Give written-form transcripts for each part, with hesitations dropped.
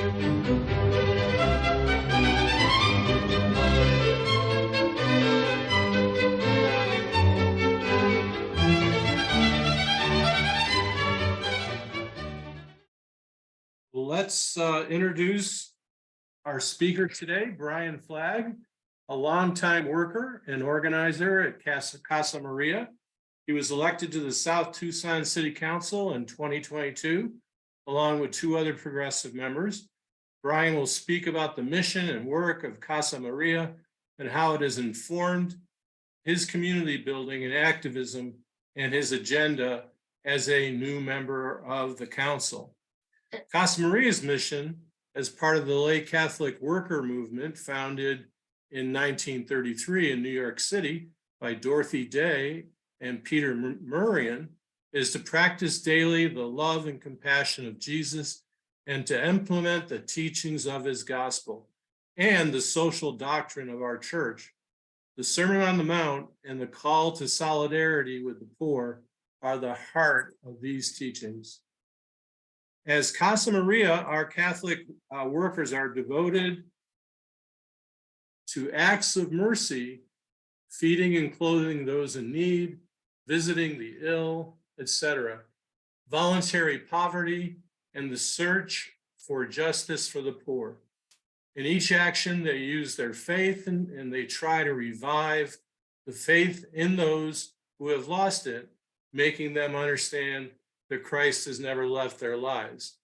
Let's introduce our speaker today, Brian Flagg, a longtime worker and organizer at Casa Maria. He was elected to the South Tucson City Council in 2022, along with two other progressive members. Brian will speak about the mission and work of Casa Maria and how it has informed his community building and activism and his agenda as a new member of the council. Casa Maria's mission, as part of the lay Catholic worker movement founded in 1933 in New York City by Dorothy Day and Peter Murian, is to practice daily the love and compassion of Jesus and to implement the teachings of his gospel and the social doctrine of our church. The Sermon on the Mount and the call to solidarity with the poor are the heart of these teachings. As Casa Maria, our Catholic workers are devoted to acts of mercy, feeding and clothing those in need, visiting the ill, etc., voluntary poverty, and the search for justice for the poor. In each action, they use their faith and they try to revive the faith in those who have lost it, making them understand that Christ has never left their lives.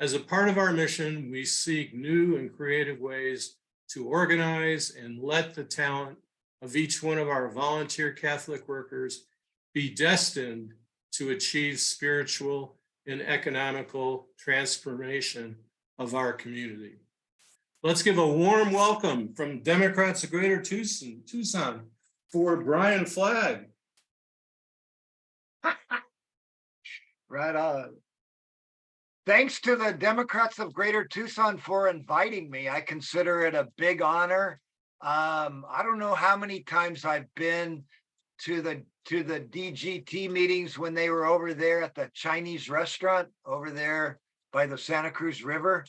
As a part of our mission, we seek new and creative ways to organize and let the talent of each one of our volunteer Catholic workers be destined to achieve spiritual and economical transformation of our community. Let's give a warm welcome from Democrats of Greater Tucson for Brian Flagg. Right on. Thanks to the Democrats of Greater Tucson for inviting me. I consider it a big honor. I don't know how many times I've been to the DGT meetings when they were over there at the Chinese restaurant over there by the Santa Cruz River.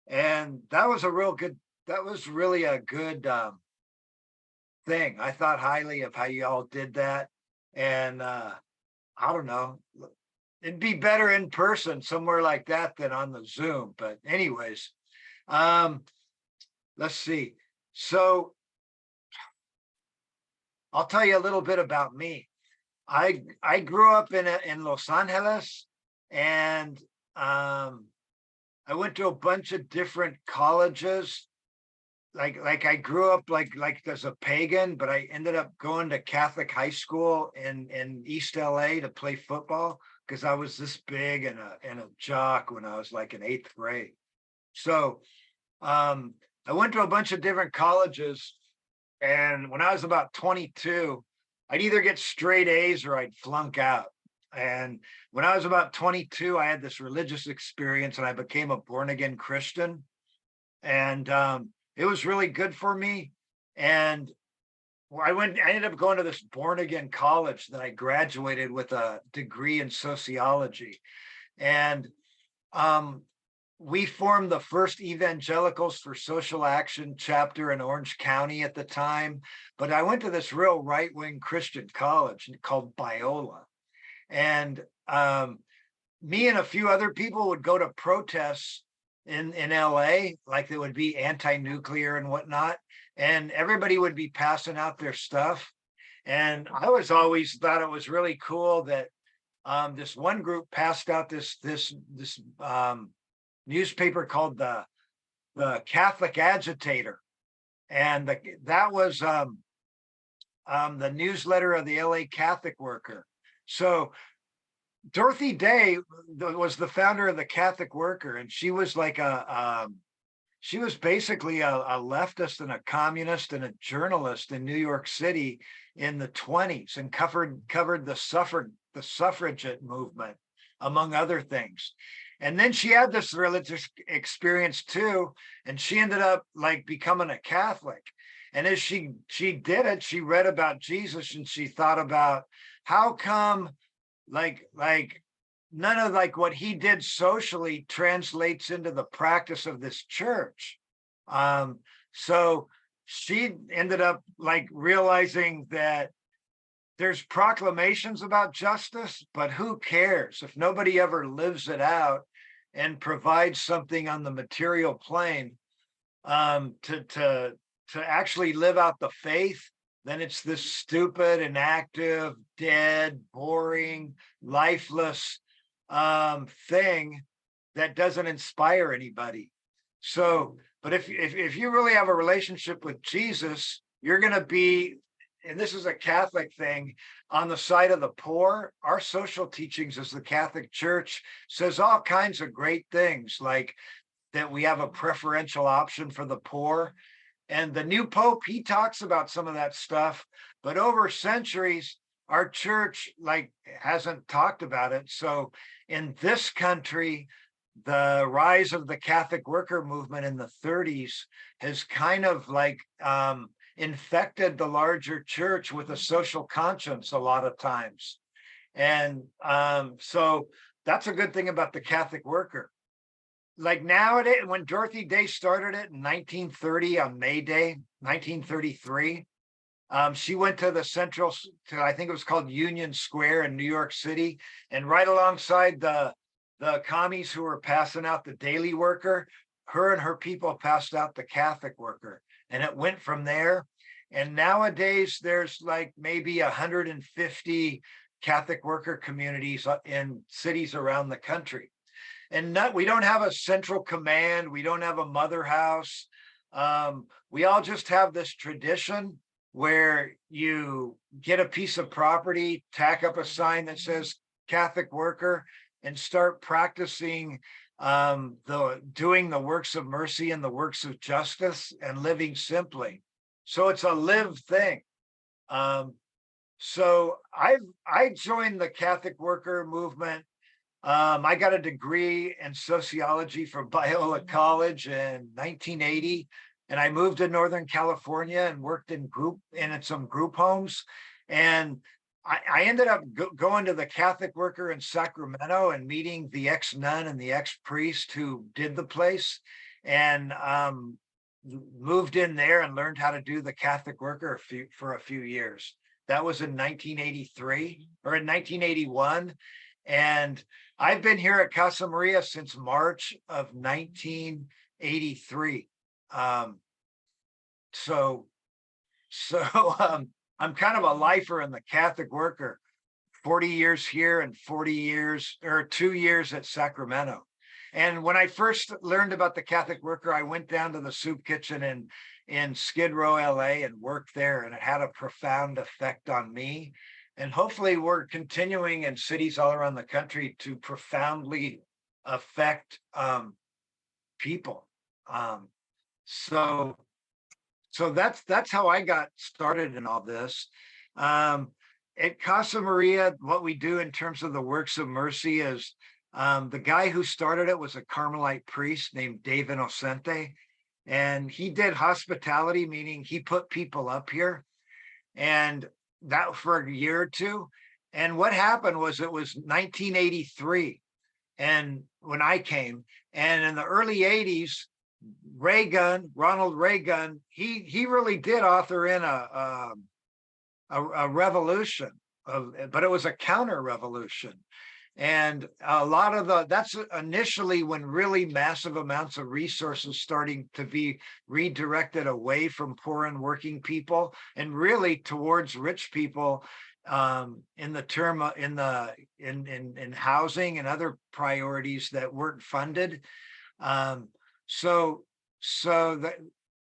And that was really a good thing. I thought highly of how you all did that. And I don't know, it'd be better in person somewhere like that than on the Zoom. But anyways, let's see. So I'll tell you a little bit about me. I grew up in Los Angeles, and I went to a bunch of different colleges. Like I grew up like as a pagan, but I ended up going to Catholic high school in East LA to play football because I was this big and a jock when I was like in 8th grade. So I went to a bunch of different colleges, and when I was about 22, I'd either get straight A's or I'd flunk out. And when I was about 22, I had this religious experience and I became a born-again Christian. And it was really good for me. And I ended up going to this born-again college that I graduated with a degree in sociology. And we formed the first Evangelicals for Social Action chapter in Orange County at the time. But I went to this real right-wing Christian college called Biola. And me and a few other people would go to protests in LA, like they would be anti-nuclear and whatnot. And everybody would be passing out their stuff. And I always thought it was really cool that this one group passed out this newspaper called the Catholic Agitator. And that was the newsletter of the LA Catholic Worker. So Dorothy Day was the founder of the Catholic Worker, and she was like she was basically a leftist and a communist and a journalist in New York City in the 1920s, and covered the suffragette movement, among other things. And then she had this religious experience too, and she ended up like becoming a Catholic. And as she did it, she read about Jesus, and she thought about how come like none of like what he did socially translates into the practice of this church. So she ended up like realizing that there's proclamations about justice, but who cares if nobody ever lives it out and provides something on the material plane, to actually live out the faith? Then it's this stupid, inactive, dead, boring, lifeless thing that doesn't inspire anybody. So, but if you really have a relationship with Jesus, you're going to be, and this is a Catholic thing, on the side of the poor. Our social teachings as the Catholic Church says all kinds of great things, like that we have a preferential option for the poor. And the new Pope, he talks about some of that stuff, but over centuries, our church like hasn't talked about it. So in this country, the rise of the Catholic worker movement in the 30s has kind of like infected the larger church with a social conscience a lot of times. And so that's a good thing about the Catholic worker. Like nowadays, when Dorothy Day started it in 1930 on May Day, 1933, she went to the central, to I think it was called Union Square in New York City, and right alongside the commies who were passing out the Daily Worker, her and her people passed out the Catholic Worker, and it went from there. And nowadays, there's like maybe 150 Catholic worker communities in cities around the country. And we don't have a central command. We don't have a mother house. We all just have this tradition where you get a piece of property, tack up a sign that says Catholic worker, and start practicing doing the works of mercy and the works of justice and living simply. So it's a live thing. So I joined the Catholic worker movement. I got a degree in sociology from Biola College in 1980, and I moved to Northern California and worked in some group homes. And I ended up going to the Catholic worker in Sacramento and meeting the ex-nun and the ex-priest who did the place, and moved in there and learned how to do the Catholic worker for a few years. That was in 1983 or in 1981. And I've been here at Casa Maria since March of 1983. So I'm kind of a lifer in the Catholic worker, 40 years here and 40 years or 2 years at Sacramento. And when I first learned about the Catholic worker, I went down to the soup kitchen in Skid Row, LA, and worked there. And it had a profound effect on me. And hopefully we're continuing in cities all around the country to profoundly affect people. So that's how I got started in all this. At Casa Maria, what we do in terms of the works of mercy is the guy who started it was a Carmelite priest named Dave Innocente. And he did hospitality, meaning he put people up here. And that for a year or two. And what happened was it was 1983. And when I came, and in the early 80s, Ronald Reagan, he really did author in a revolution, but it was a counter revolution. And a lot of that's initially when really massive amounts of resources starting to be redirected away from poor and working people and really towards rich people, in housing and other priorities that weren't funded. So that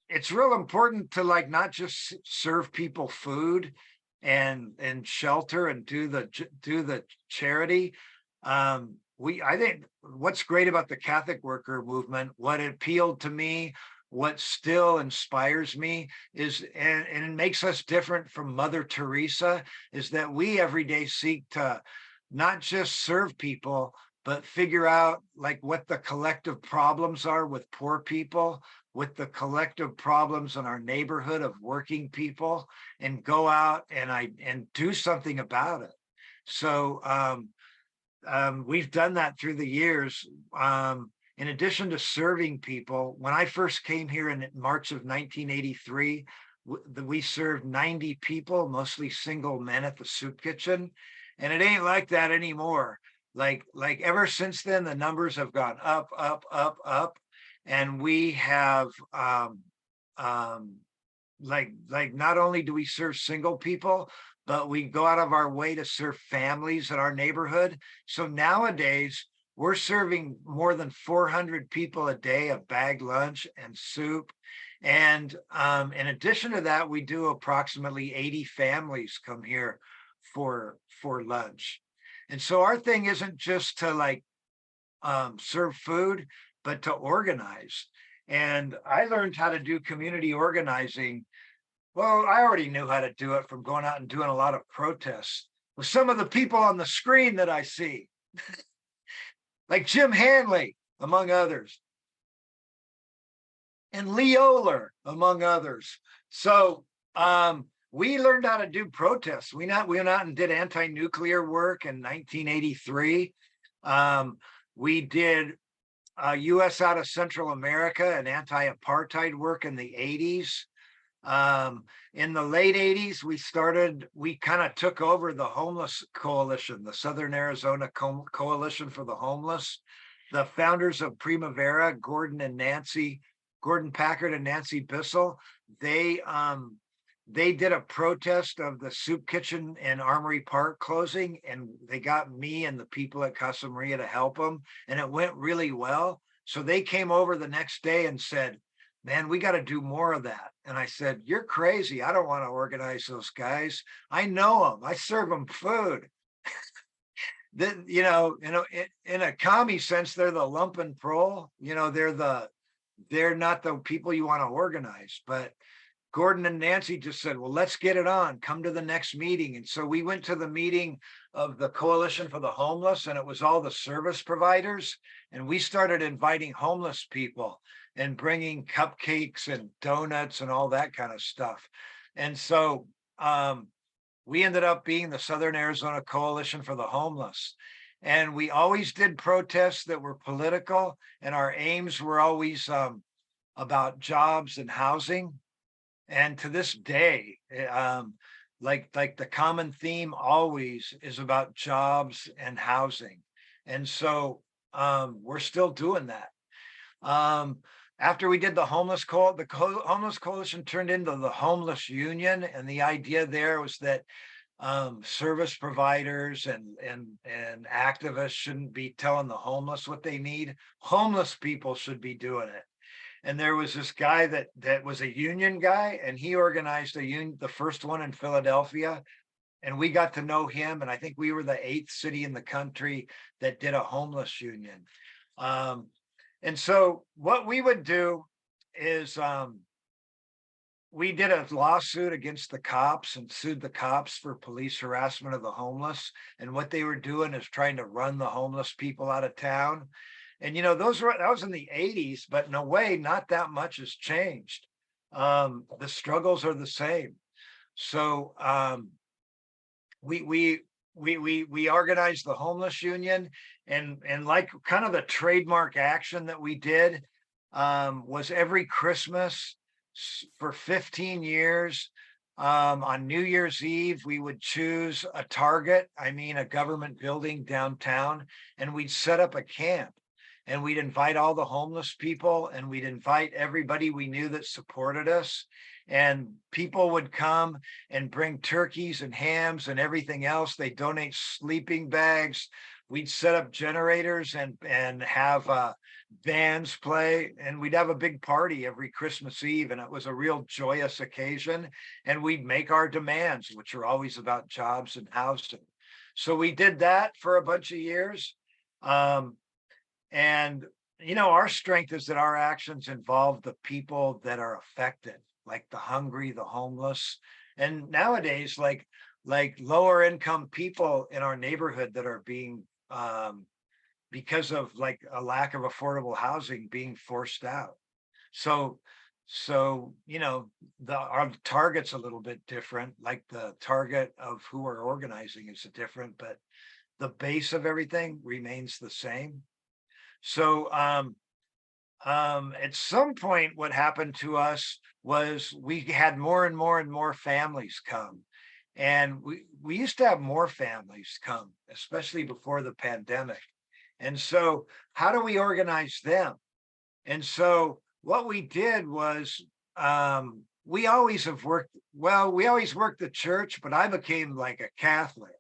it's real important to like not just serve people food and shelter and do the charity. I think what's great about the Catholic worker movement, what appealed to me, what still inspires me is, and it makes us different from Mother Teresa, is that we every day seek to not just serve people, but figure out like what the collective problems are with poor people, with the collective problems in our neighborhood of working people, and go out and do something about it. So we've done that through the years. In addition to serving people, when I first came here in March of 1983, we served 90 people, mostly single men at the soup kitchen. And it ain't like that anymore. Like ever since then, the numbers have gone up, up, up, up. And we have um, like not only do we serve single people, but we go out of our way to serve families in our neighborhood. So nowadays, we're serving more than 400 people a day a bag lunch and soup. And in addition to that, we do approximately 80 families come here for lunch. And so our thing isn't just to like serve food, but to organize. And I learned how to do community organizing. Well, I already knew how to do it from going out and doing a lot of protests with some of the people on the screen that I see, like Jim Hanley, among others, and Lee Oler, among others. So we learned how to do protests. We went out and did anti-nuclear work in 1983. We did U.S. out of Central America and anti-apartheid work in the 80s. In the late 80s, we kind of took over the homeless coalition, the Southern Arizona Coalition for the Homeless. The founders of Primavera, Gordon Packard and Nancy Bissell, they did a protest of the soup kitchen in Armory Park closing, and they got me and the people at Casa Maria to help them, and it went really well. So they came over the next day and said, man, we got to do more of that. And I said, you're crazy. I don't want to organize those guys. I know them. I serve them food. That, in a commie sense, they're the lumpen pro. They're not the people you want to organize. But Gordon and Nancy just said, well, let's get it on. Come to the next meeting. And so we went to the meeting of the Coalition for the Homeless, and it was all the service providers. And we started inviting homeless people and bringing cupcakes and donuts and all that kind of stuff. And so we ended up being the Southern Arizona Coalition for the Homeless. And we always did protests that were political, and our aims were always about jobs and housing. And to this day, like the common theme always is about jobs and housing. And so we're still doing that. After we did the homeless homeless coalition turned into the homeless union, and the idea there was that service providers and activists shouldn't be telling the homeless what they need. Homeless people should be doing it. And there was this guy that was a union guy, and he organized the first one in Philadelphia. And we got to know him. And I think we were the 8th city in the country that did a homeless union. And so what we would do is we did a lawsuit against the cops and sued the cops for police harassment of the homeless. And what they were doing is trying to run the homeless people out of town. And, that was in the 80s, but in a way, not that much has changed. The struggles are the same. So we organized the homeless union, and like kind of the trademark action that we did was every Christmas for 15 years. On New Year's Eve, we would choose a government building downtown, and we'd set up a camp. And we'd invite all the homeless people, and we'd invite everybody we knew that supported us. And people would come and bring turkeys and hams and everything else. They donate sleeping bags. We'd set up generators and have bands play, and we'd have a big party every Christmas Eve. And it was a real joyous occasion. And we'd make our demands, which are always about jobs and housing. So we did that for a bunch of years. And, our strength is that our actions involve the people that are affected, like the hungry, the homeless. And nowadays, like lower income people in our neighborhood that are being, because of like a lack of affordable housing, being forced out. So, our target's a little bit different, like the target of who we're organizing is different, but the base of everything remains the same. So at some point, what happened to us was we had more and more and more families come. And we used to have more families come, especially before the pandemic. And so how do we organize them? And so what we did was we always have worked, well, we always worked the church, but I became like a Catholic.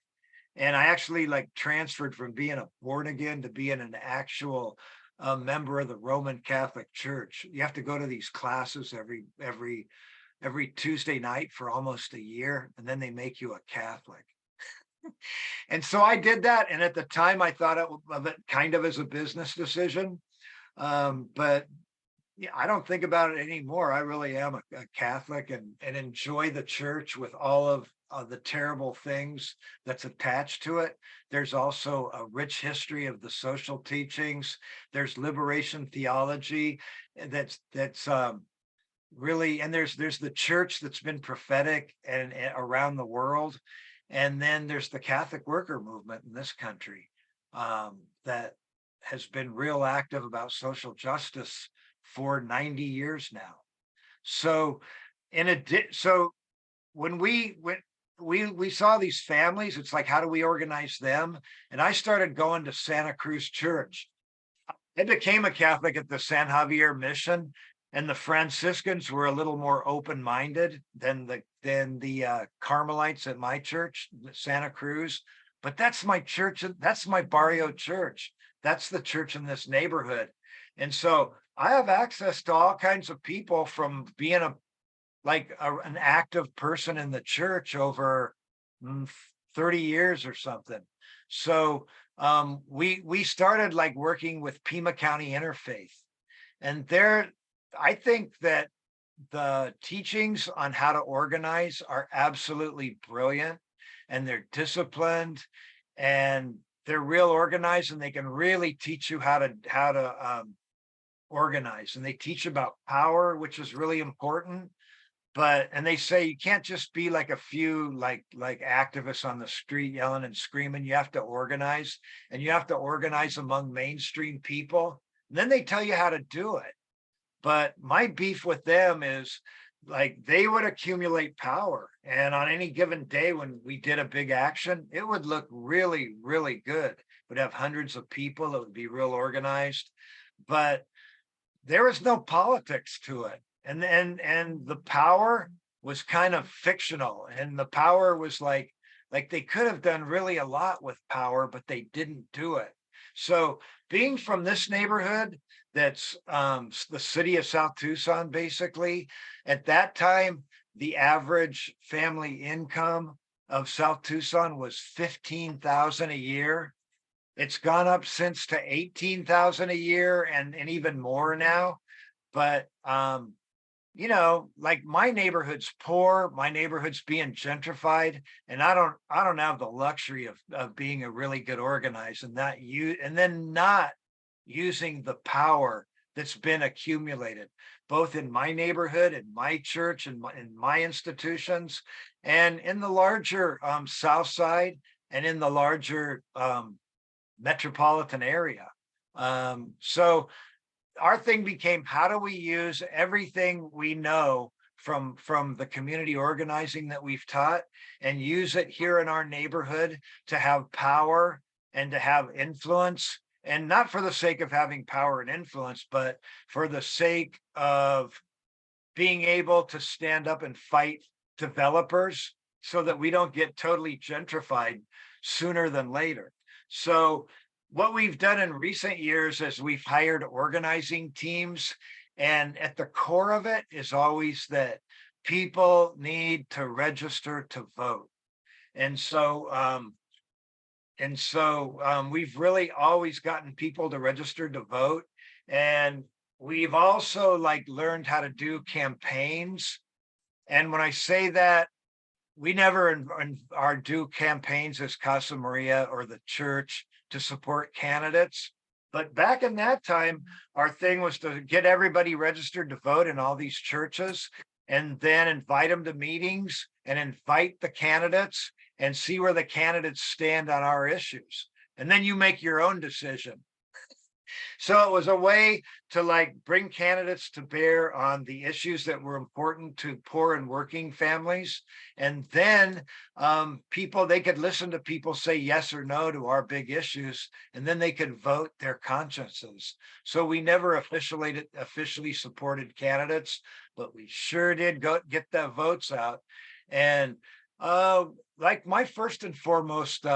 And I actually like transferred from being a born again to being an actual member of the Roman Catholic Church. You have to go to these classes every Tuesday night for almost a year, and then they make you a Catholic. And so I did that. And at the time, I thought of it kind of as a business decision. But yeah, I don't think about it anymore. I really am a Catholic and enjoy the church with all of the terrible things that's attached to it. There's also a rich history of the social teachings. There's liberation theology that's really, and there's the church that's been prophetic and around the world. And then there's the Catholic worker movement in this country that has been real active about social justice for 90 years now. So so when we saw these families, it's like, how do we organize them? And I started going to Santa Cruz Church. I became a Catholic at the San Javier Mission, and the Franciscans were a little more open-minded than the Carmelites at my church, Santa Cruz. But that's my church. That's my barrio church. That's the church in this neighborhood. And so I have access to all kinds of people from being an active person in the church over 30 years or something. So we started like working with Pima County Interfaith. And I think that the teachings on how to organize are absolutely brilliant, and they're disciplined, and they're real organized, and they can really teach you how to organize. And they teach about power, which is really important. And they say you can't just be like a few like activists on the street yelling and screaming. You have to organize, and you have to organize among mainstream people. And then they tell you how to do it. But my beef with them is like they would accumulate power. And on any given day when we did a big action, it would look really, really good. We'd have hundreds of people. It would be real organized. But there was no politics to it. And the power was kind of fictional. And the power was like they could have done really a lot with power, but they didn't do it. So being from this neighborhood, that's the city of South Tucson, basically, at that time, the average family income of South Tucson was $15,000 a year. It's gone up since to $18,000 a year and even more now. But like my neighborhood's poor, my neighborhood's being gentrified, and I don't have the luxury of being a really good organizer and then not using the power that's been accumulated, both in my neighborhood, in my church, and in my institutions, and in the larger South Side, and in the larger metropolitan area. So our thing became, how do we use everything we know from the community organizing that we've taught and use it here in our neighborhood to have power and to have influence, and not for the sake of having power and influence, but for the sake of being able to stand up and fight developers so that we don't get totally gentrified sooner than later. So what we've done in recent years is we've hired organizing teams, and at the core of it is always that people need to register to vote. And so we've really always gotten people to register to vote. And we've also learned how to do campaigns. And when I say that, we never do campaigns as Casa Maria or the church to support candidates. But back in that time, our thing was to get everybody registered to vote in all these churches, and then invite them to meetings and invite the candidates and see where the candidates stand on our issues. and then you make your own decision. So it was a way to like bring candidates to bear on the issues that were important to poor and working families. And then people, they could listen to people say yes or no to our big issues, and then they could vote their consciences. So we never officially supported candidates, but we sure did go get the votes out. And like my first and foremost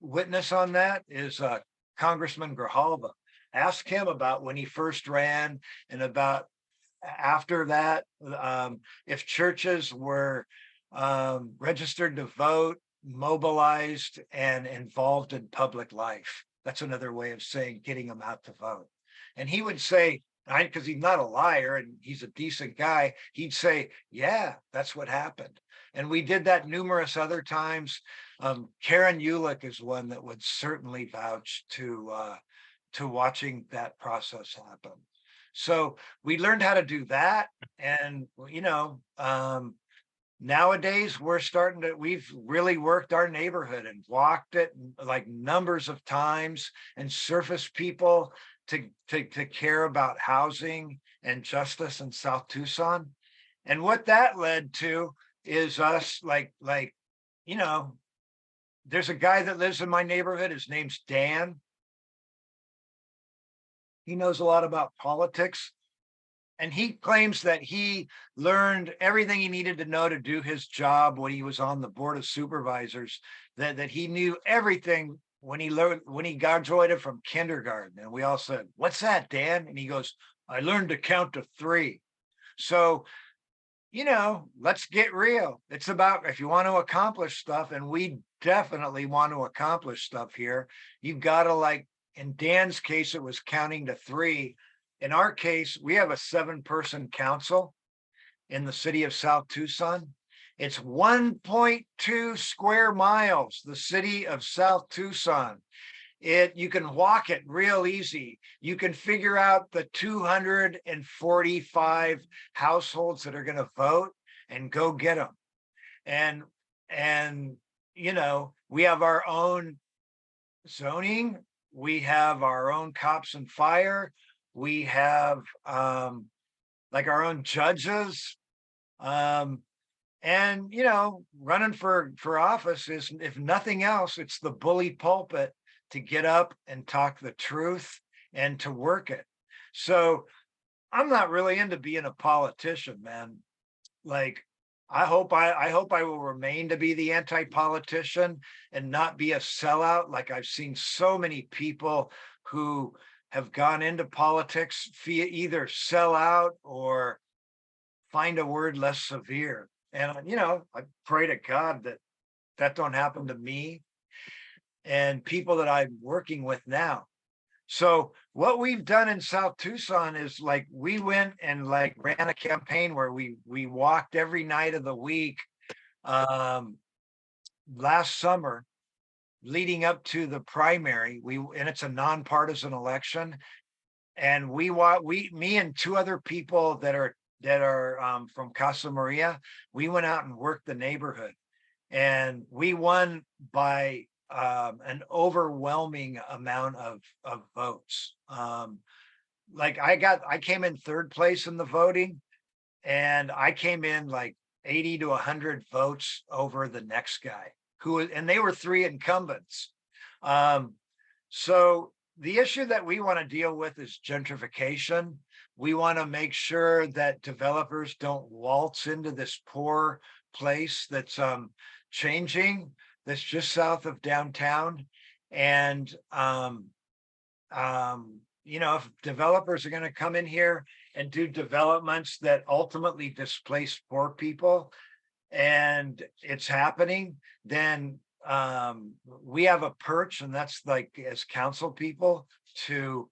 witness on that is Congressman Grijalva. Ask him about when he first ran and about after that, if churches were registered to vote, mobilized, and involved in public life. That's another way of saying getting them out to vote. And he would say, because he's not a liar and he's a decent guy, he'd say, yeah, that's what happened. And we did that numerous other times. Karen Ulick is one that would certainly vouch to watching that process happen. So we learned how to do that. And, nowadays we've really worked our neighborhood and walked it like numbers of times and surfaced people to care about housing and justice in South Tucson. And what that led to is us there's a guy that lives in my neighborhood. His name's Dan. He knows a lot about politics. And he claims that he learned everything he needed to know to do his job when he was on the board of supervisors, that he knew everything when he graduated from kindergarten. And we all said, "What's that, Dan?" And he goes, "I learned to count to 3. So, let's get real. It's about, if you want to accomplish stuff, and we definitely want to accomplish stuff here, you've got to, in Dan's case, it was counting to 3. In our case, we have a 7-person council in the city of South Tucson. It's 1.2 square miles, the city of South Tucson. You can walk it real easy. You can figure out the 245 households that are going to vote and go get them. And we have our own zoning. We have our own cops and fire. We have our own judges. And running for office is, if nothing else, it's the bully pulpit to get up and talk the truth and to work it. So I'm not really into being a politician, man. I hope I will remain to be the anti-politician and not be a sellout. Like I've seen so many people who have gone into politics via either sell out or find a word less severe. And I pray to God that don't happen to me and people that I'm working with now. So what we've done in South Tucson is we went and ran a campaign where we walked every night of the week last summer leading up to the primary. And it's a nonpartisan election. And me and 2 other people that are from Casa Maria, we went out and worked the neighborhood, and we won by an overwhelming amount of votes. I came in 3rd place in the voting, and I came in 80 to 100 votes over the next guy and they were 3 incumbents. So the issue that we want to deal with is gentrification. We want to make sure that developers don't waltz into this poor place that's changing, that's just south of downtown. And if developers are going to come in here and do developments that ultimately displace poor people, and it's happening, then we have a perch, and that's as council people to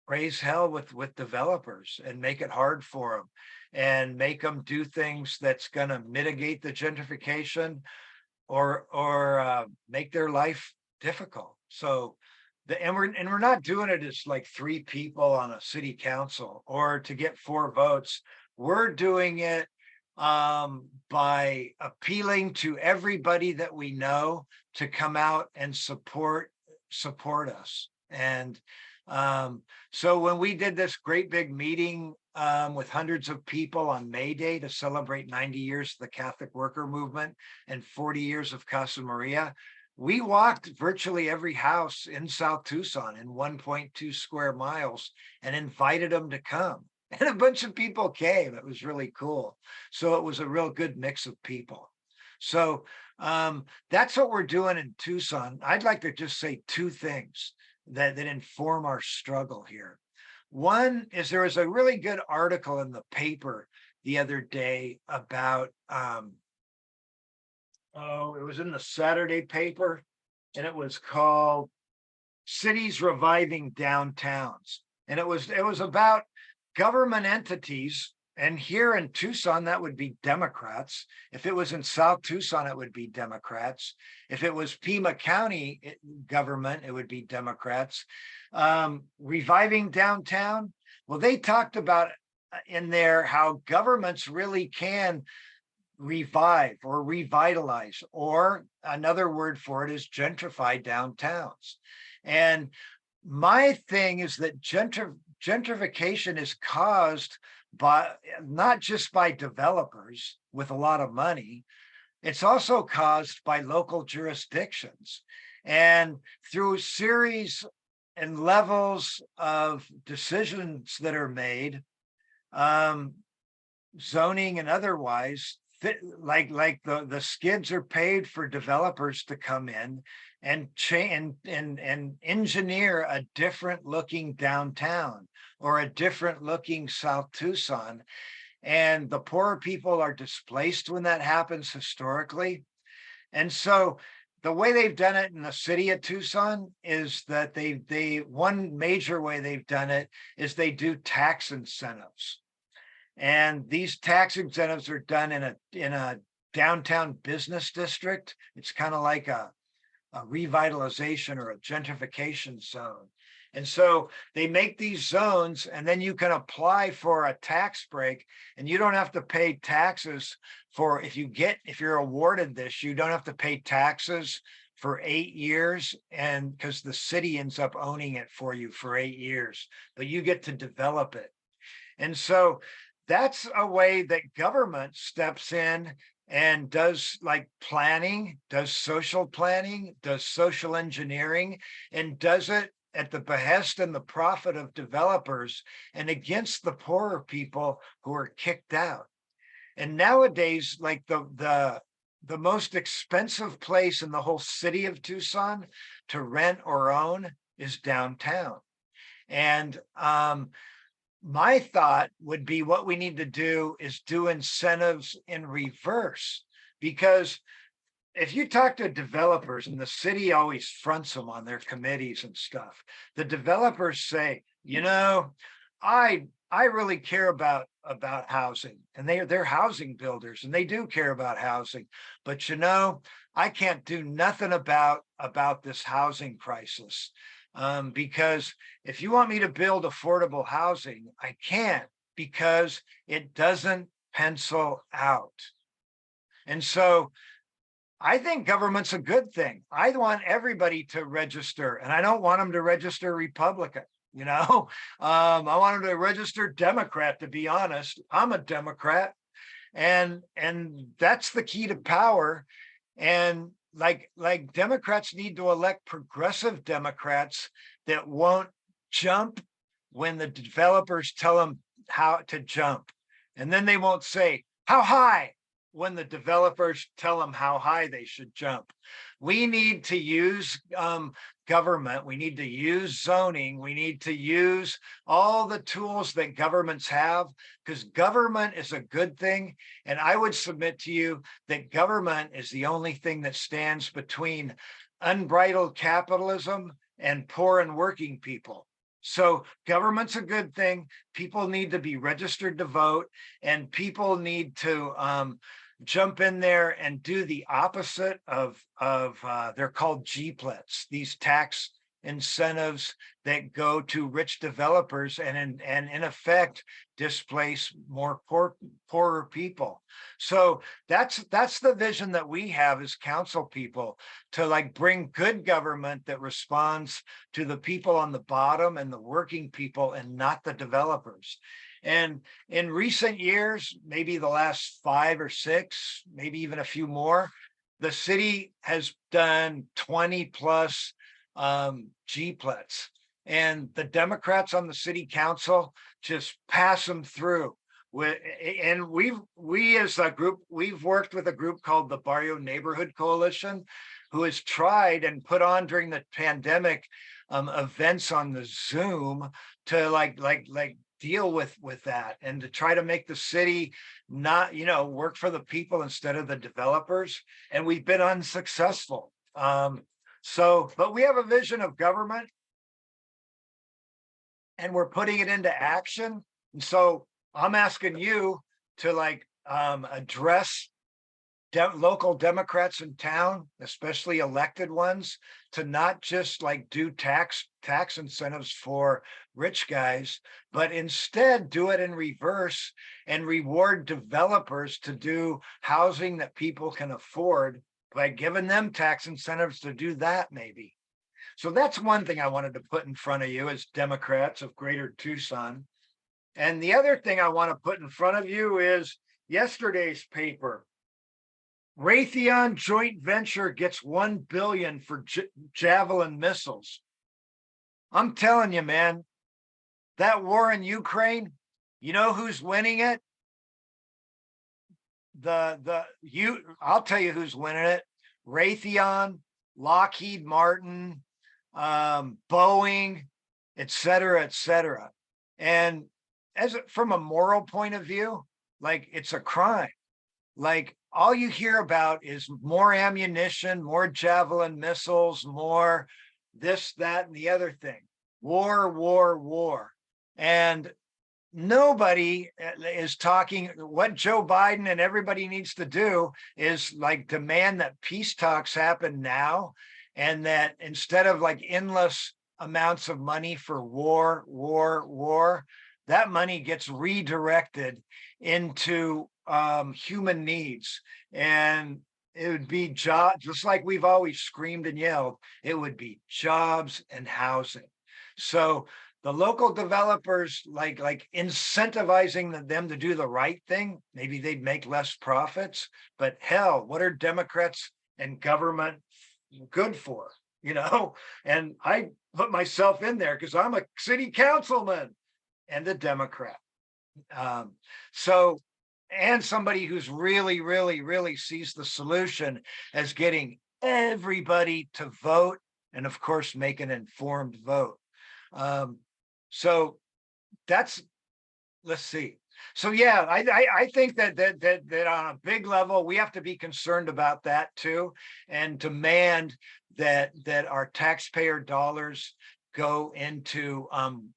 raise hell with developers and make it hard for them and make them do things that's going to mitigate the gentrification or make their life difficult. So we're not doing it as 3 people on a city council or to get 4 votes. We're doing it by appealing to everybody that we know to come out and support us. And so when we did this great big meeting with hundreds of people on May Day to celebrate 90 years of the Catholic worker movement and 40 years of Casa Maria, we walked virtually every house in South Tucson in 1.2 square miles and invited them to come. And a bunch of people came. It was really cool. So it was a real good mix of people. So that's what we're doing in Tucson. I'd like to just say two things that inform our struggle here. One is there was a really good article in the paper the other day about, it was in the Saturday paper, and it was called Cities Reviving Downtowns. And it was about government entities. And here in Tucson, that would be Democrats. If it was in South Tucson, it would be Democrats. If it was Pima County government, it would be Democrats. Reviving downtown. Well, they talked about in there how governments really can revive or revitalize, or another word for it is gentrify downtowns. And my thing is that gentrification is caused by not just by developers with a lot of money, it's also caused by local jurisdictions. And through series and levels of decisions that are made, zoning and otherwise, like the skids are paid for developers to come in and engineer a different looking downtown or a different looking South Tucson. And the poorer people are displaced when that happens historically. And so the way they've done it in the city of Tucson is that one major way they've done it is they do tax incentives. And these tax incentives are done in a downtown business district. It's kind of like a revitalization or a gentrification zone. And so they make these zones, and then you can apply for a tax break, and you don't have to pay taxes for, if you're awarded this, you don't have to pay taxes for 8 years, and because the city ends up owning it for you for 8 years, but you get to develop it. And so that's a way that government steps in and does like planning, does social planning, does social engineering, and does it at the behest and the profit of developers and against the poorer people who are kicked out. And nowadays, like the most expensive place in the whole city of Tucson to rent or own is downtown. And my thought would be what we need to do is do incentives in reverse, because if you talk to developers, and the city always fronts them on their committees and stuff, the developers say, I really care about housing, and they're housing builders, and they do care about housing, but I can't do nothing about this housing crisis. Because if you want me to build affordable housing, I can't, because it doesn't pencil out. And so I think government's a good thing. I want everybody to register, and I don't want them to register Republican. I want them to register Democrat, to be honest. I'm a Democrat, and that's the key to power. And like Democrats need to elect progressive Democrats that won't jump when the developers tell them how to jump. And then they won't say, how high, when the developers tell them how high they should jump. We need to use government. We need to use zoning. We need to use all the tools that governments have, because government is a good thing. And I would submit to you that government is the only thing that stands between unbridled capitalism and poor and working people. So government's a good thing. People need to be registered to vote, and people need to jump in there and do the opposite of they're called GPLETs, these tax incentives that go to rich developers and in effect displace more poorer people. So that's the vision that we have as council people, to like bring good government that responds to the people on the bottom and the working people and not the developers. And in recent years, maybe the last 5 or 6, maybe even a few more, the city has done 20 plus GPLETs, and the Democrats on the city council just pass them through. And we as a group, we've worked with a group called the Barrio Neighborhood Coalition, who has tried and put on during the pandemic events on the Zoom to like deal with that, and to try to make the city not, work for the people instead of the developers. And we've been unsuccessful. But we have a vision of government and we're putting it into action. And so I'm asking you to address local Democrats in town, especially elected ones, to not just do tax incentives for rich guys, but instead do it in reverse and reward developers to do housing that people can afford by giving them tax incentives to do that, maybe. So that's one thing I wanted to put in front of you as Democrats of Greater Tucson. And the other thing I want to put in front of you is yesterday's paper. Raytheon joint venture gets $1 billion for Javelin missiles. I'm telling you, man, that war in Ukraine, you know who's winning it? I'll tell you who's winning it. Raytheon, Lockheed Martin, Boeing, et cetera, et cetera. And from a moral point of view, it's a crime. All you hear about is more ammunition, more Javelin missiles, more this, that, and the other thing. War, war, war. And nobody is talking. What Joe Biden and everybody needs to do is demand that peace talks happen now, and that instead of endless amounts of money for war, that money gets redirected into human needs. And it would be jobs, just like we've always screamed and yelled, it would be jobs and housing. So the local developers, incentivizing them to do the right thing, maybe they'd make less profits, but hell, what are Democrats and government good for? And I put myself in there because I'm a city councilman and a Democrat. And somebody who's really, really, really sees the solution as getting everybody to vote, and of course, make an informed vote. So that's, let's see. So yeah, I think that on a big level, we have to be concerned about that too, and demand that our taxpayer dollars go into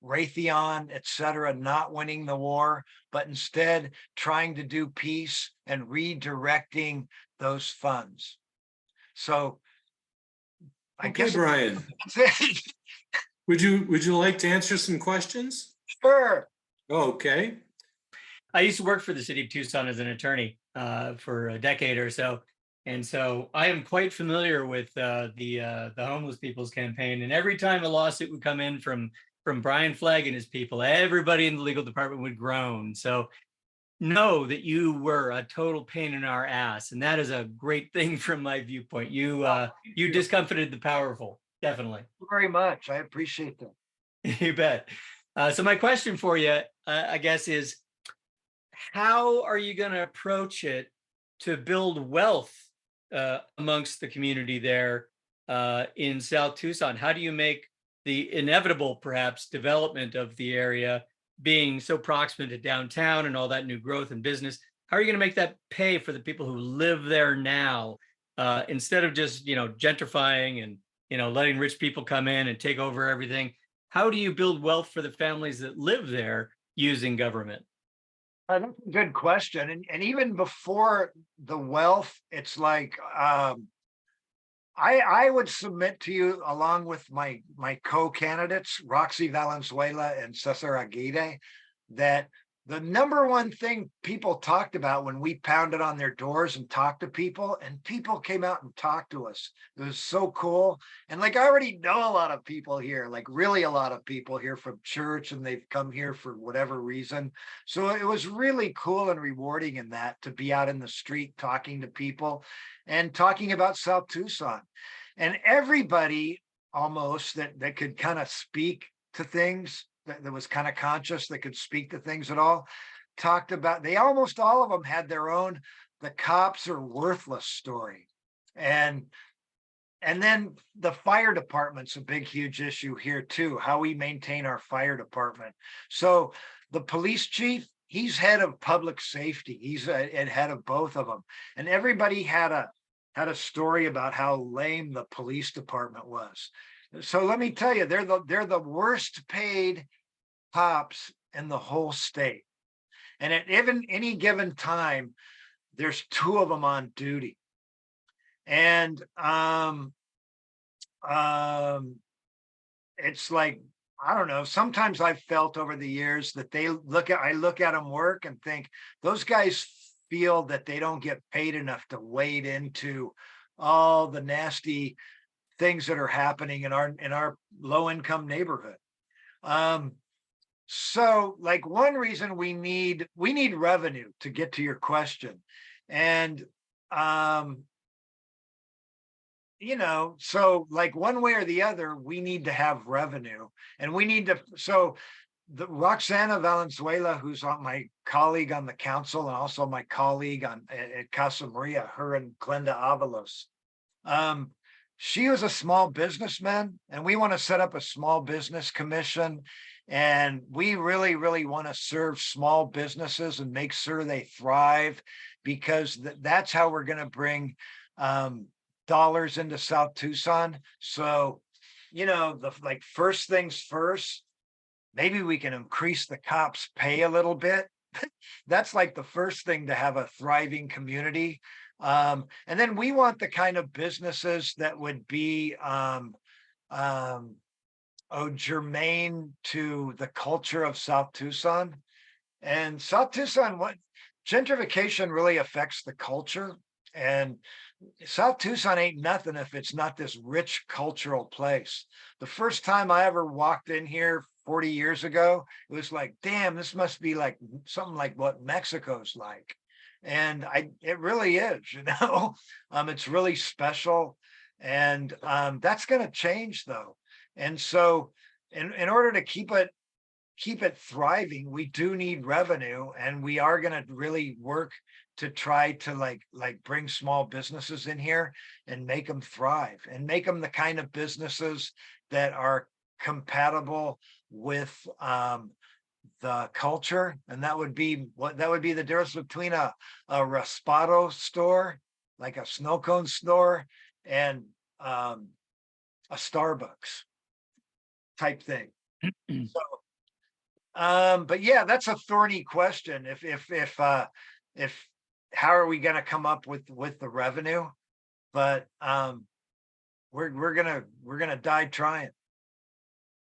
Raytheon, et cetera, not winning the war, but instead trying to do peace and redirecting those funds. So I guess, Brian, would you like to answer some questions? Sure. Okay. I used to work for the city of Tucson as an attorney for a decade or so. And so I am quite familiar with the homeless people's campaign. And every time a lawsuit would come in from Brian Flagg and his people, everybody in the legal department would groan. So know that you were a total pain in our ass. And that is a great thing from my viewpoint. You discomfited the powerful, definitely. Thank you very much. I appreciate that. You bet. So my question for you, I guess, is how are you going to approach it to build wealth amongst the community there in South Tucson? How do you make the inevitable, perhaps, development of the area, being so proximate to downtown and all that new growth and business? How are you going to make that pay for the people who live there now, instead of just, gentrifying and, letting rich people come in and take over everything? How do you build wealth for the families that live there using government? That's a good question. And even before the wealth, it's I I would submit to you, along with my co-candidates, Roxy Valenzuela and Cesar Aguirre, that the number one thing people talked about when we pounded on their doors and talked to people, and people came out and talked to us. It was so cool. And like, I already know a lot of people here, like really a lot of people here from church, and they've come here for whatever reason. So it was really cool and rewarding in that, to be out in the street talking to people and talking about South Tucson. And everybody almost that could kind of speak to things, that was kind of conscious, that could speak to things at all, talked about, they almost all of them had their own "the cops are worthless" story. And then the fire department's a big, huge issue here too, how we maintain our fire department. So the police chief, he's head of public safety. He's head of both of them. And everybody had a story about how lame the police department was. So let me tell you, they're the worst paid cops in the whole state. And at even any given time, there's two of them on duty. And it's like, I don't know, sometimes I've felt over the years that I look at them work and think those guys feel that they don't get paid enough to wade into all the nasty things that are happening in our low income neighborhood. So like, one reason we need revenue, to get to your question. And so like, one way or the other, we need to have revenue, and we need to, so the Roxana Valenzuela, who's my colleague on the council and also my colleague at Casa Maria, her and Glenda Avalos, she was a small businessman, and we want to set up a small business commission. And we really, really want to serve small businesses and make sure they thrive, because that's how we're going to bring dollars into South Tucson. So, like, first things first, maybe we can increase the cops' pay a little bit. That's like the first thing to have a thriving community. And then we want the kind of businesses that would be germane to the culture of South Tucson. And South Tucson, what gentrification really affects the culture. And South Tucson ain't nothing if it's not this rich cultural place. The first time I ever walked in here 40 years ago, it was like, damn, this must be like something like what Mexico's like. And it really is, it's really special. And that's going to change though. And so in order to keep it thriving, we do need revenue, and we are going to really work to try to like bring small businesses in here and make them thrive, and make them the kind of businesses that are compatible with the culture. And that would be the difference between a Raspado store, like a snow cone store, and a Starbucks type thing. So, but yeah, that's a thorny question. If how are we going to come up with the revenue? But we're gonna die trying.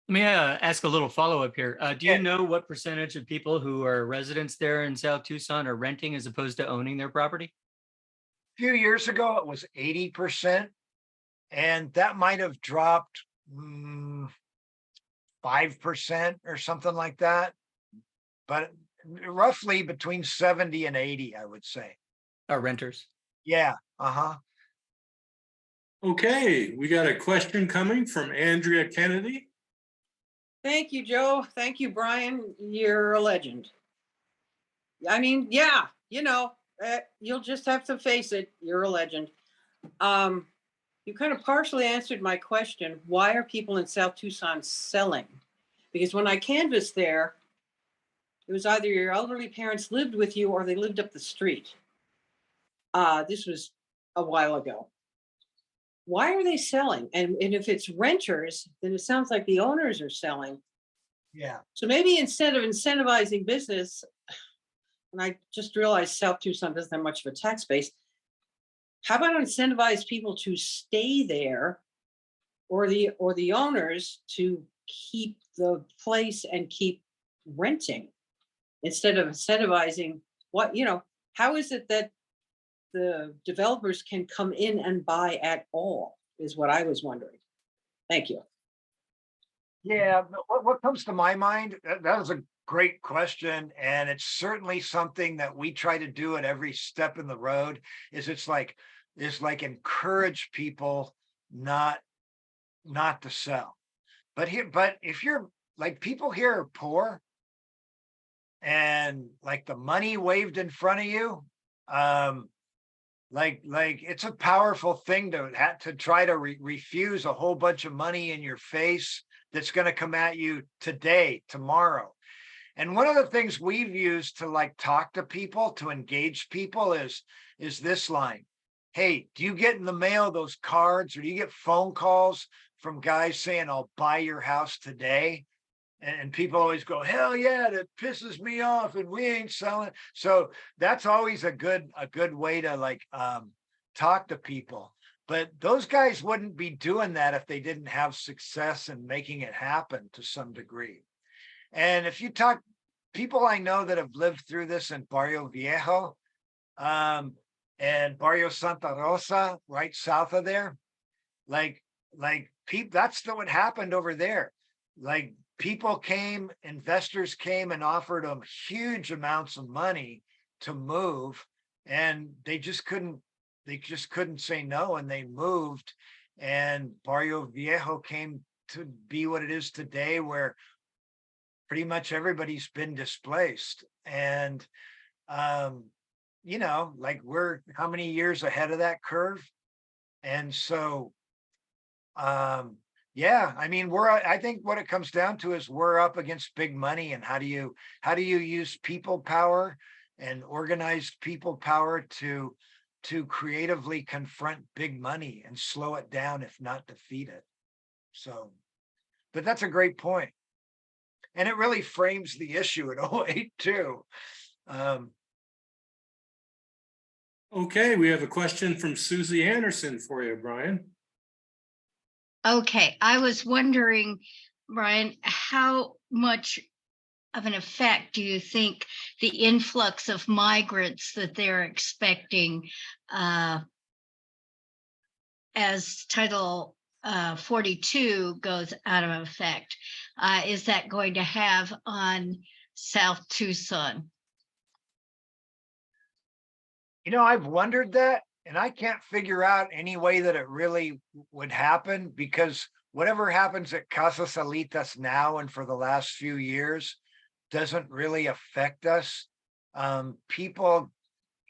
Let me ask a little follow-up here. Do you Yeah. know what percentage of people who are residents there in South Tucson are renting as opposed to owning their property? A few years ago, it was 80%, and that might have dropped 5% or something like that. But roughly between 70 and 80, I would say. Are renters? Yeah. Uh-huh. Okay, we got a question coming from Andrea Kennedy. Thank you, Joe. Thank you, Brian. You're a legend. I mean, yeah, you'll just have to face it. You're a legend. You kind of partially answered my question. Why are people in South Tucson selling? Because when I canvassed there, it was either your elderly parents lived with you or they lived up the street. This was a while ago. Why are they selling? And if it's renters, then it sounds like the owners are selling. Yeah. So maybe instead of incentivizing business, and I just realized South Tucson doesn't have much of a tax base, how about incentivize people to stay there, or the owners to keep the place and keep renting instead of incentivizing what, how is it that the developers can come in and buy at all is what I was wondering. Thank you. Yeah, but what comes to my mind, that is a great question. And it's certainly something that we try to do at every step in the road is it's like encourage people not to sell. But if you're like people here are poor and like the money waved in front of you, like it's a powerful thing to try to refuse a whole bunch of money in your face that's going to come at you today, tomorrow. And one of the things we've used to like talk to people, to engage people is this line. Hey, do you get in the mail those cards, or do you get phone calls from guys saying, I'll buy your house today? And people always go, hell yeah, that pisses me off and we ain't selling. So that's always a good way to like talk to people. But those guys wouldn't be doing that if they didn't have success in making it happen to some degree. And if you talk people I know that have lived through this in Barrio Viejo and Barrio Santa Rosa, right south of there, like people, that's what happened over there. Like people came, investors came and offered them huge amounts of money to move, and they just couldn't say no, and they moved. And Barrio Viejo came to be what it is today, where pretty much everybody's been displaced. And like we're how many years ahead of that curve? And so yeah, I mean, I think what it comes down to is we're up against big money, and how do you use people power and organized people power to creatively confront big money and slow it down, if not defeat it. So, but that's a great point. And it really frames the issue in 08 too. Okay, we have a question from Susie Anderson for you, Brian. Okay, I was wondering, Brian, how much of an effect do you think the influx of migrants that they're expecting as Title 42 goes out of effect, is that going to have on South Tucson? I've wondered that, and I can't figure out any way that it really would happen, because whatever happens at Casa Salitas now and for the last few years doesn't really affect us. People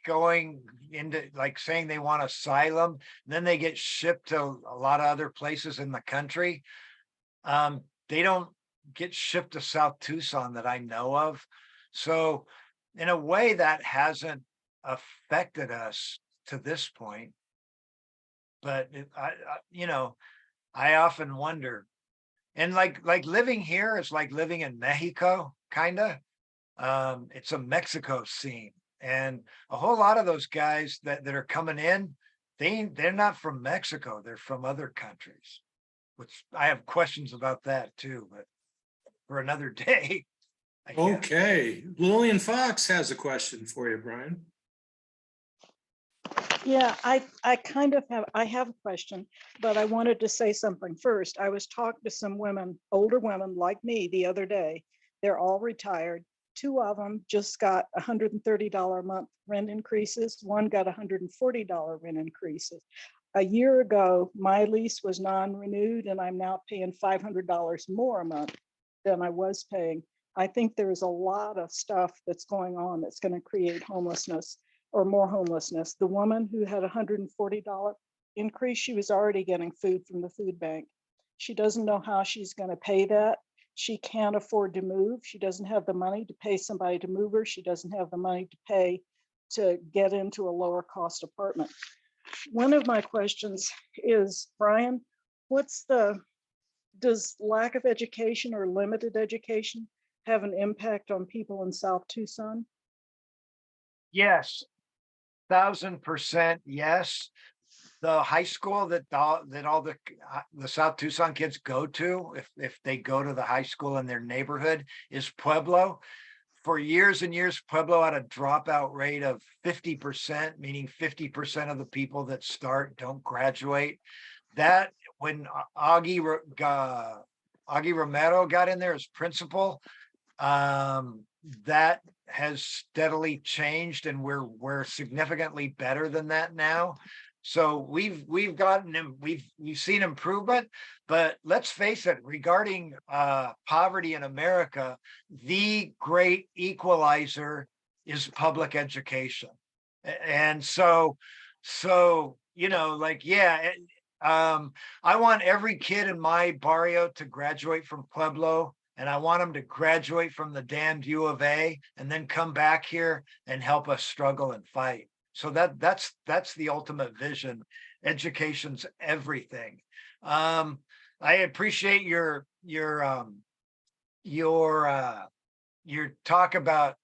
going into like saying they want asylum, and then they get shipped to a lot of other places in the country. They don't get shipped to South Tucson that I know of. So in a way that hasn't affected us to this point. But I often wonder, and like living here is like living in Mexico, kind of. It's a Mexico scene, and a whole lot of those guys that are coming in, they're not from Mexico, they're from other countries, which I have questions about that too, but for another day. I guess. Okay, Lillian Fox has a question for you, Brian. Yeah, I have a question, but I wanted to say something first. I was talking to some women, older women like me the other day. They're all retired. Two of them just got $130 a month rent increases. One got $140 rent increases. A year ago, my lease was non-renewed, and I'm now paying $500 more a month than I was paying. I think there's a lot of stuff that's going on that's going to create homelessness or more homelessness. The woman who had $140 increase, she was already getting food from the food bank. She doesn't know how she's going to pay that. She can't afford to move. She doesn't have the money to pay somebody to move her. She doesn't have the money to pay to get into a lower cost apartment. One of my questions is, Brian, does lack of education or limited education have an impact on people in South Tucson? Yes. 1,000% yes. The high school that all the South Tucson kids go to, if they go to the high school in their neighborhood, is Pueblo. For years and years, Pueblo had a dropout rate of 50%, meaning 50% of the people that start don't graduate. That when Augie Romero got in there as principal, that has steadily changed, and we're significantly better than that now. So we've seen improvement, but let's face it, regarding poverty in America, the great equalizer is public education. And so like, yeah, I want every kid in my barrio to graduate from Pueblo, and I want them to graduate from the damned U of A and then come back here and help us struggle and fight. So that's the ultimate vision. Education's everything. I appreciate your talk about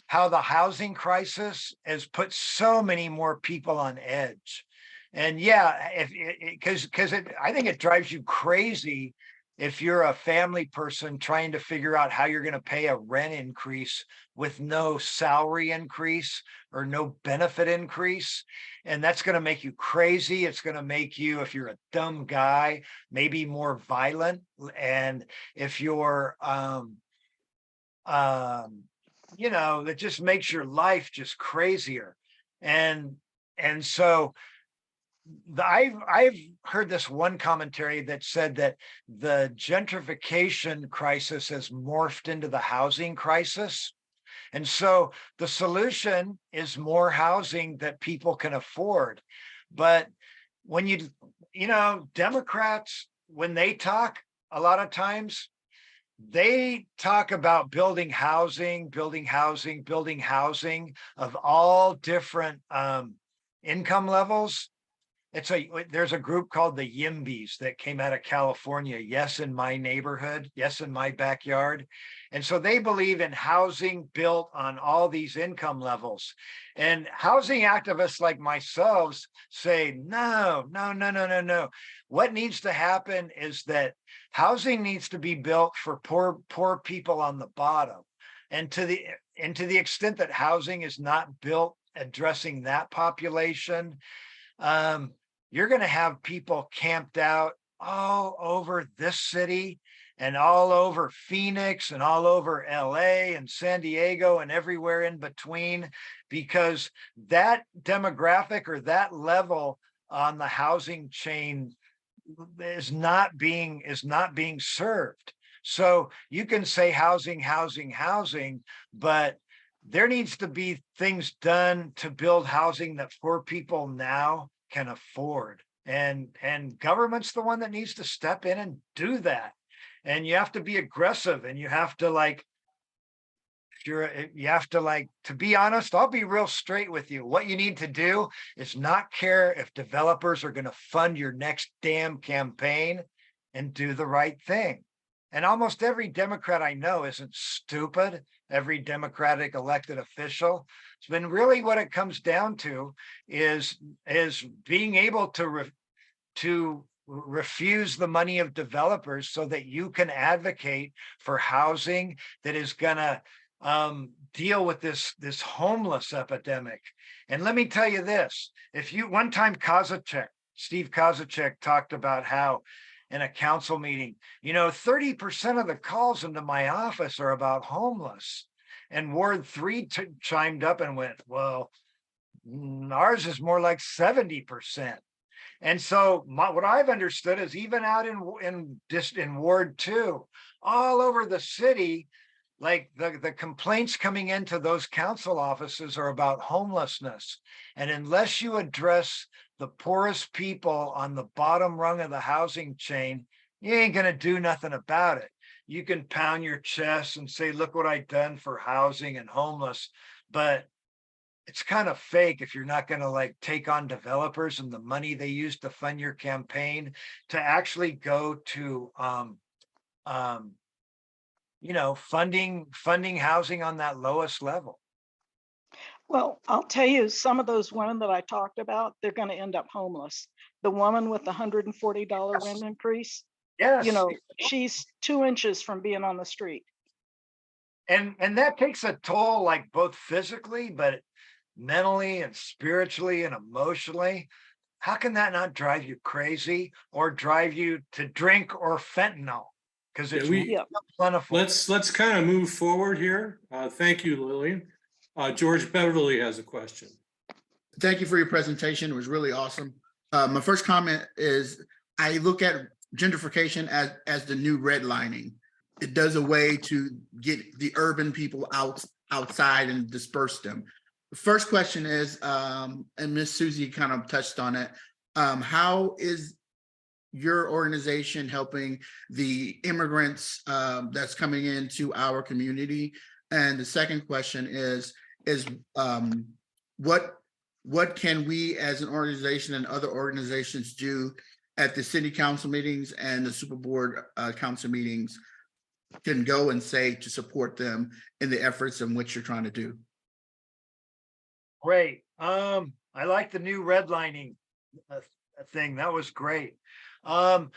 how the housing crisis has put so many more people on edge. And yeah, I think it drives you crazy if you're a family person trying to figure out how you're going to pay a rent increase with no salary increase or no benefit increase. And that's going to make you crazy. It's going to make you, if you're a dumb guy, maybe more violent. And if you're, that just makes your life just crazier. And so I've heard this one commentary that said that the gentrification crisis has morphed into the housing crisis. And so the solution is more housing that people can afford. But when Democrats, when they talk, a lot of times they talk about building housing of all different income levels. There's a group called the Yimbys that came out of California. Yes, in my neighborhood. Yes, in my backyard. And so they believe in housing built on all these income levels. And housing activists like myself say, no. What needs to happen is that housing needs to be built for poor people on the bottom. And to the extent that housing is not built addressing that population, you're going to have people camped out all over this city and all over Phoenix and all over LA and San Diego and everywhere in between, because that demographic or that level on the housing chain is not being served. So you can say housing, but there needs to be things done to build housing that poor people now can afford. And government's the one that needs to step in and do that. And you have to be aggressive, and you have to to be honest, I'll be real straight with you. What you need to do is not care if developers are going to fund your next damn campaign, and do the right thing. And almost every Democrat I know isn't stupid. Every Democratic elected official. It's been really what it comes down to is being able to refuse the money of developers so that you can advocate for housing that is going to deal with this homeless epidemic. And let me tell you this, one time Steve Kozachek talked about how in a council meeting, 30% of the calls into my office are about homeless. And Ward 3 chimed up and went, well, ours is more like 70%. And so what I've understood is even out in Ward 2, all over the city, like the complaints coming into those council offices are about homelessness. And unless you address the poorest people on the bottom rung of the housing chain, you ain't going to do nothing about it. You can pound your chest and say, look what I've done for housing and homeless, but it's kind of fake if you're not going to take on developers and the money they use to fund your campaign to actually go to funding housing on that lowest level. Well, I'll tell you, some of those women that I talked about, they're going to end up homeless. The woman with the $140 rent increase, Yes. she's 2 inches from being on the street. And that takes a toll, like both physically, but mentally and spiritually and emotionally. How can that not drive you crazy or drive you to drink or fentanyl? Because Yeah, it's we, Yeah. plentiful. let's kind of move forward here. Thank you, Lillian. George Beverly has a question. Thank you for your presentation. It was really awesome. My first comment is I look at gentrification as the new redlining. It does a way to get the urban people outside and disperse them. The first question is, and Miss Susie kind of touched on it, how is your organization helping the immigrants that's coming into our community? And the second question is what can we as an organization and other organizations do at the city council meetings and the super board council meetings can go and say to support them in the efforts in which you're trying to do? Great. I like the new redlining thing. That was great. Like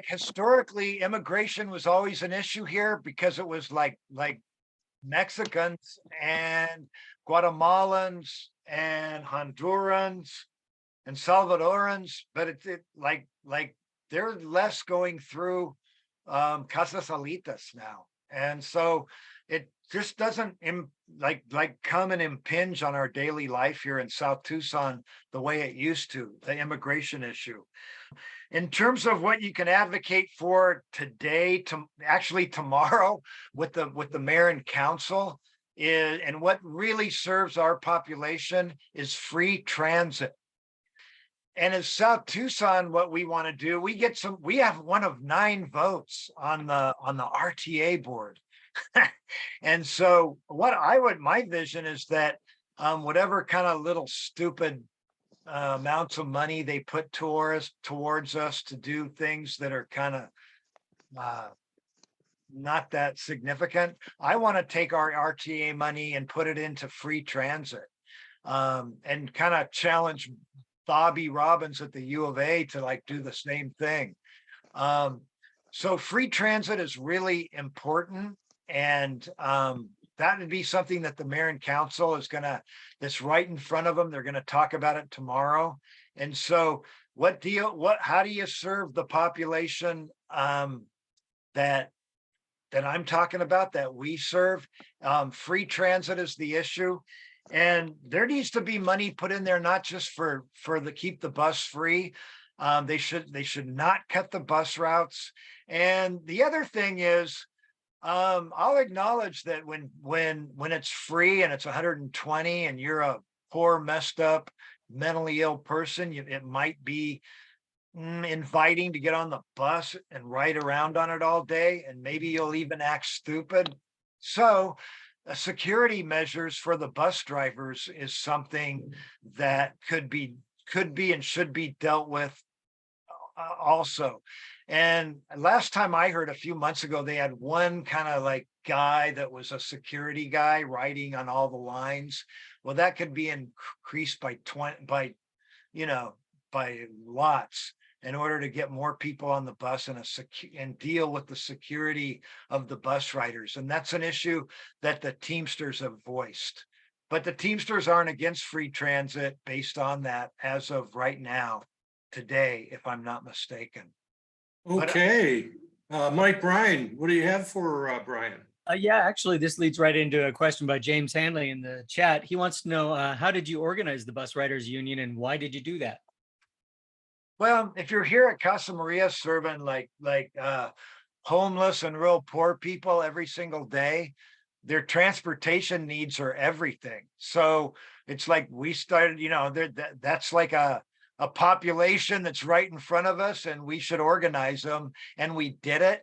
historically, immigration was always an issue here because it was like Mexicans and Guatemalans and Hondurans and Salvadorans, but it's like they're less going through Casa Salitas now, and so it just doesn't come and impinge on our daily life here in South Tucson the way it used to. The immigration issue. In terms of what you can advocate for today, actually tomorrow, with the mayor and council, and what really serves our population is free transit. And as South Tucson, what we want to do, we have one of 9 votes on the RTA board. And so my vision is that whatever kind of little stupid amounts of money they put towards us to do things that are kind of not that significant, I want to take our RTA money and put it into free transit, and kind of challenge Bobby Robbins at the U of A to do the same thing. So free transit is really important, and that would be something that the mayor and council that's right in front of them. They're going to talk about it tomorrow. And so how do you serve the population that I'm talking about, that we serve? Free transit is the issue. And there needs to be money put in there, not just for keep the bus free. They should not cut the bus routes. And the other thing is, I'll acknowledge that when it's free and it's 120 and you're a poor, messed up, mentally ill person, it might be inviting to get on the bus and ride around on it all day, and maybe you'll even act stupid. So security measures for the bus drivers is something that could be and should be dealt with also. And last time I heard, a few months ago, they had one kind of guy that was a security guy riding on all the lines. Well, that could be increased by 20 by lots, in order to get more people on the bus and deal with the security of the bus riders. And that's an issue that the Teamsters have voiced. But the Teamsters aren't against free transit based on that as of right now, today, if I'm not mistaken. Okay, Mike Bryan, what do you have for Brian? Yeah, actually, this leads right into a question by James Hanley in the chat. He wants to know, how did you organize the Bus Riders Union and why did you do that? Well, if you're here at Casa Maria serving homeless and real poor people every single day, their transportation needs are everything. So it's like we started, that's like a population that's right in front of us, and we should organize them, and we did it.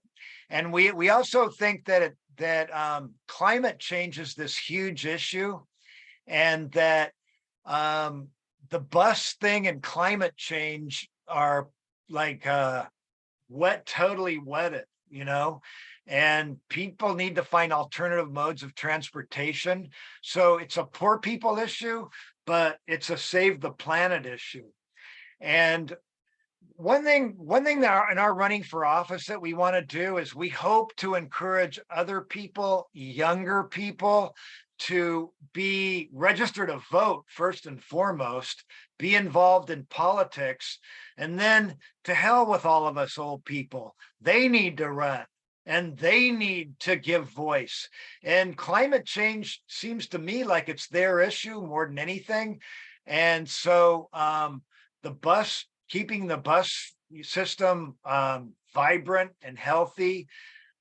And we also think that climate change is this huge issue, and that the bus thing and climate change are totally wedded, and people need to find alternative modes of transportation. So it's a poor people issue, but it's a save the planet issue. And one thing that in our running for office that we want to do is we hope to encourage other people, younger people, to be registered to vote first and foremost, be involved in politics, and then to hell with all of us old people. They need to run and they need to give voice. And climate change seems to me like it's their issue more than anything. And so keeping the bus system vibrant and healthy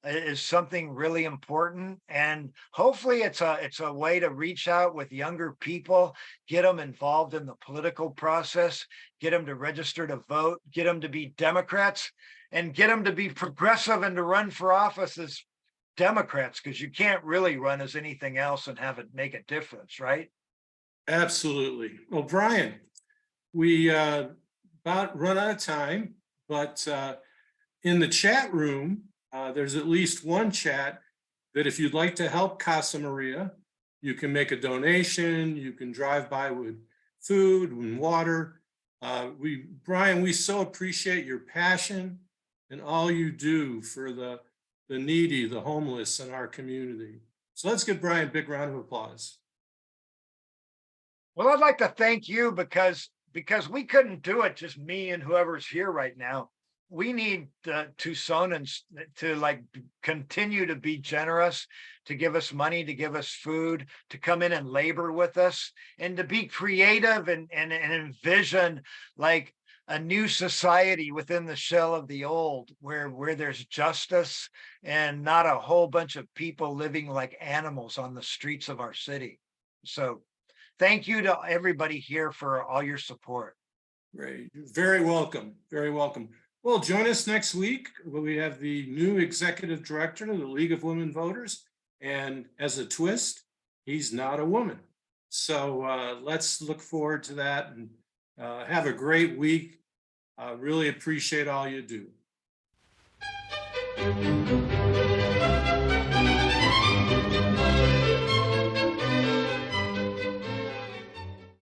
is something really important. And hopefully it's a way to reach out with younger people, get them involved in the political process, get them to register to vote, get them to be Democrats, and get them to be progressive and to run for office as Democrats, because you can't really run as anything else and have it make a difference, right? Absolutely. Well, Brian, we about run out of time, but in the chat room, there's at least one chat that if you'd like to help Casa Maria, you can make a donation, you can drive by with food and water. Brian, we so appreciate your passion and all you do for the needy, the homeless in our community. So let's give Brian a big round of applause. Well, I'd like to thank you because we couldn't do it, just me and whoever's here right now. We need Tucsonans to continue to be generous, to give us money, to give us food, to come in and labor with us, and to be creative and envision like a new society within the shell of the old, where there's justice and not a whole bunch of people living like animals on the streets of our city. So thank you to everybody here for all your support. Great. Very welcome. Very welcome. Well, join us next week. We have the new executive director of the League of Women Voters. And as a twist, he's not a woman. So let's look forward to that and have a great week. Really appreciate all you do.